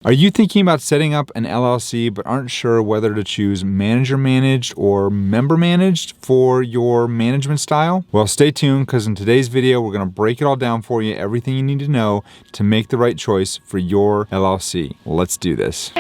Are you thinking about setting up an LLC but aren't sure whether to choose manager managed or member managed for your management style? Well, stay tuned because in today's video, we're going to break it all down for you, everything you need to know to make the right choice for your LLC. Let's do this.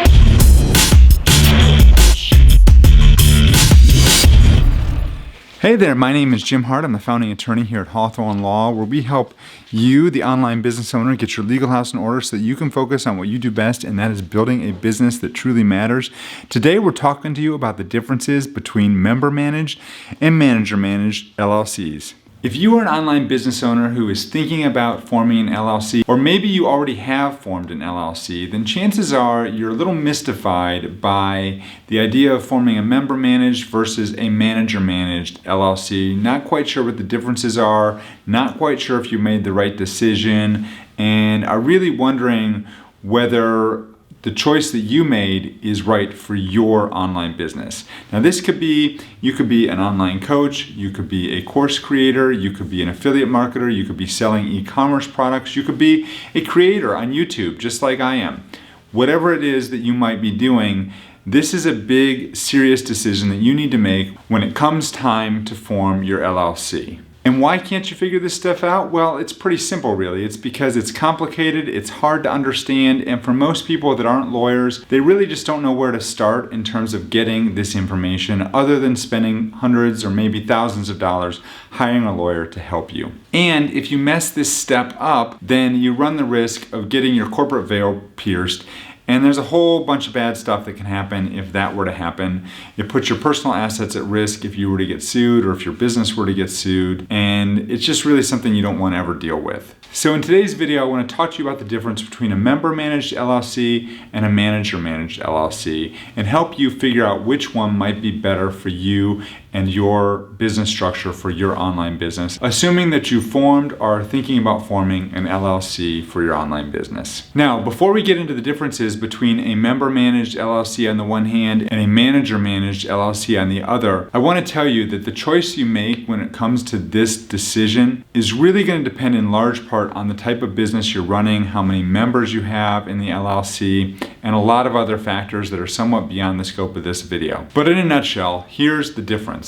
Hey there, my name is Jim Hart. I'm the founding attorney here at Hawthorn Law, where we help you, the online business owner, get your legal house in order so that you can focus on what you do best, and that is building a business that truly matters. Today, we're talking to you about the differences between member managed and manager managed LLCs. If you are an online business owner who is thinking about forming an LLC, or maybe you already have formed an LLC, then chances are you're a little mystified by the idea of forming a member managed versus a manager managed LLC. Not quite sure what the differences are, not quite sure if you made the right decision, and are really wondering whether the choice that you made is right for your online business. Now this could be, you could be an online coach, you could be a course creator, you could be an affiliate marketer, you could be selling e-commerce products, you could be a creator on YouTube, just like I am. Whatever it is that you might be doing, this is a big, serious decision that you need to make when it comes time to form your LLC. And why can't you figure this stuff out? Well, it's pretty simple really. It's because it's complicated, it's hard to understand, and for most people that aren't lawyers, they really just don't know where to start in terms of getting this information other than spending hundreds or maybe thousands of dollars hiring a lawyer to help you. And if you mess this step up, then you run the risk of getting your corporate veil pierced. And there's a whole bunch of bad stuff that can happen if that were to happen. It puts your personal assets at risk if you were to get sued or if your business were to get sued. And it's just really something you don't want to ever deal with. So in today's video, I want to talk to you about the difference between a member managed LLC and a manager managed LLC and help you figure out which one might be better for you and your business structure for your online business, assuming that you formed or are thinking about forming an LLC for your online business. Now, before we get into the differences between a member managed LLC on the one hand and a manager managed LLC on the other, I want to tell you that the choice you make when it comes to this decision is really going to depend in large part on the type of business you're running, how many members you have in the LLC, and a lot of other factors that are somewhat beyond the scope of this video. But in a nutshell, here's the difference.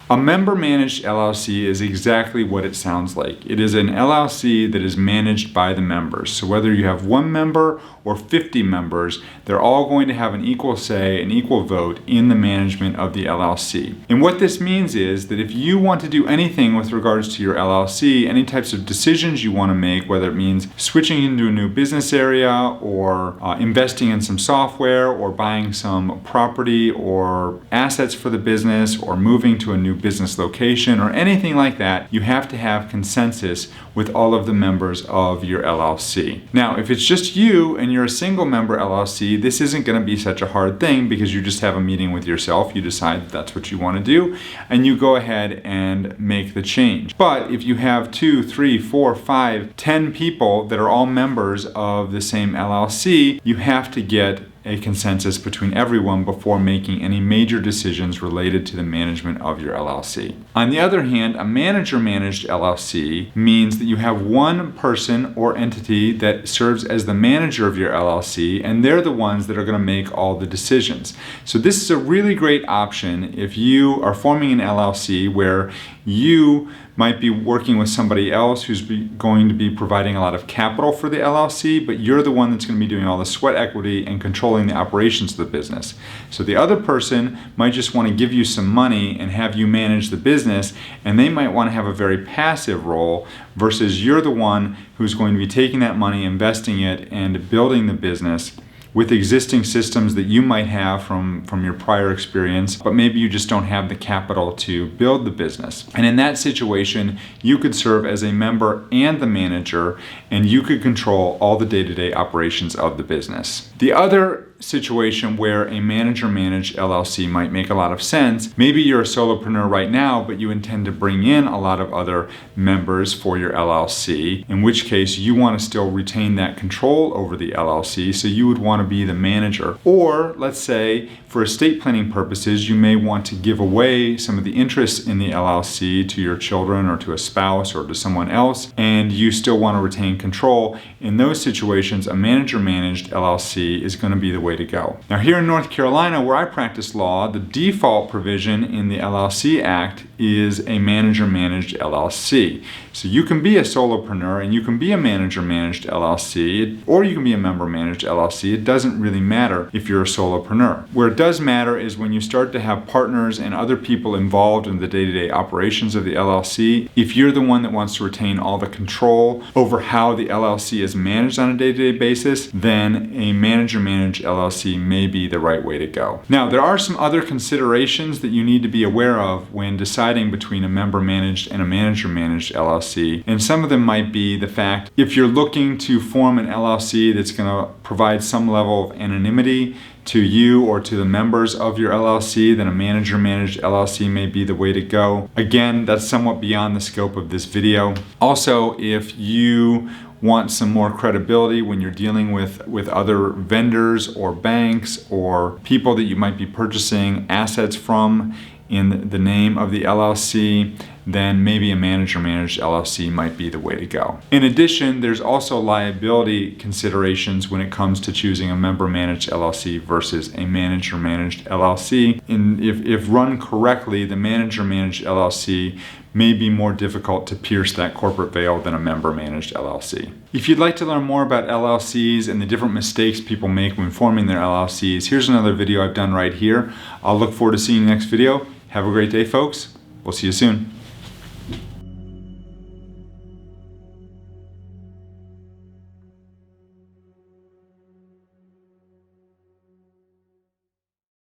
A member managed LLC is exactly what it sounds like. It is an LLC that is managed by the members. So whether you have one member or 50 members, they're all going to have an equal say, an equal vote in the management of the LLC. And what this means is that if you want to do anything with regards to your LLC, any types of decisions you want to make, whether it means switching into a new business area or investing in some software or buying some property or assets for the business or moving to a new business location or anything like that, you have to have consensus with all of the members of your LLC. Now, if it's just you and you're a single member LLC, this isn't going to be such a hard thing because you just have a meeting with yourself, you decide that's what you want to do, and you go ahead and make the change. But if you have 2, 3, 4, 5, 10 people that are all members of the same LLC, you have to get a consensus between everyone before making any major decisions related to the management of your LLC. On the other hand, a manager managed LLC means that you have one person or entity that serves as the manager of your LLC, and they're the ones that are going to make all the decisions. So this is a really great option if you are forming an LLC where you might be working with somebody else who's going to be providing a lot of capital for the LLC, but you're the one that's going to be doing all the sweat equity and controlling the operations of the business. So the other person might just want to give you some money and have you manage the business, and they might want to have a very passive role versus you're the one who's going to be taking that money, investing it, and building the business with existing systems that you might have from your prior experience, but maybe you just don't have the capital to build the business. And in that situation, you could serve as a member and the manager, and you could control all the day-to-day operations of the business. The other situation where a manager managed LLC might make a lot of sense. Maybe you're a solopreneur right now, but you intend to bring in a lot of other members for your LLC, in which case you want to still retain that control over the LLC, so you would want to be the manager. Or let's say for estate planning purposes, you may want to give away some of the interests in the LLC to your children or to a spouse or to someone else, and you still want to retain control. In those situations, a manager managed LLC LLC is going to be the way to go. Now here in North Carolina, where I practice law, the default provision in the LLC Act is a Manager Managed LLC. So you can be a solopreneur and you can be a Manager Managed LLC, or you can be a Member Managed LLC. It doesn't really matter if you're a solopreneur. Where it does matter is when you start to have partners and other people involved in the day-to-day operations of the LLC. If you're the one that wants to retain all the control over how the LLC is managed on a day-to-day basis, then a Manager Managed LLC may be the right way to go. Now, there are some other considerations that you need to be aware of when deciding between a Member Managed and a Manager Managed LLC. And some of them might be the fact if you're looking to form an LLC that's going to provide some level of anonymity to you or to the members of your LLC, then a Manager Managed LLC may be the way to go. Again, that's somewhat beyond the scope of this video. Also, if you want some more credibility when you're dealing with other vendors or banks or people that you might be purchasing assets from in the name of the LLC, then maybe a Manager Managed LLC might be the way to go. In addition, there's also liability considerations when it comes to choosing a Member Managed LLC versus a Manager Managed LLC. And if run correctly, the Manager Managed LLC may be more difficult to pierce that corporate veil than a Member Managed LLC. If you'd like to learn more about LLCs and the different mistakes people make when forming their LLCs, here's another video I've done right here. I'll look forward to seeing you next video. Have a great day, folks. We'll see you soon.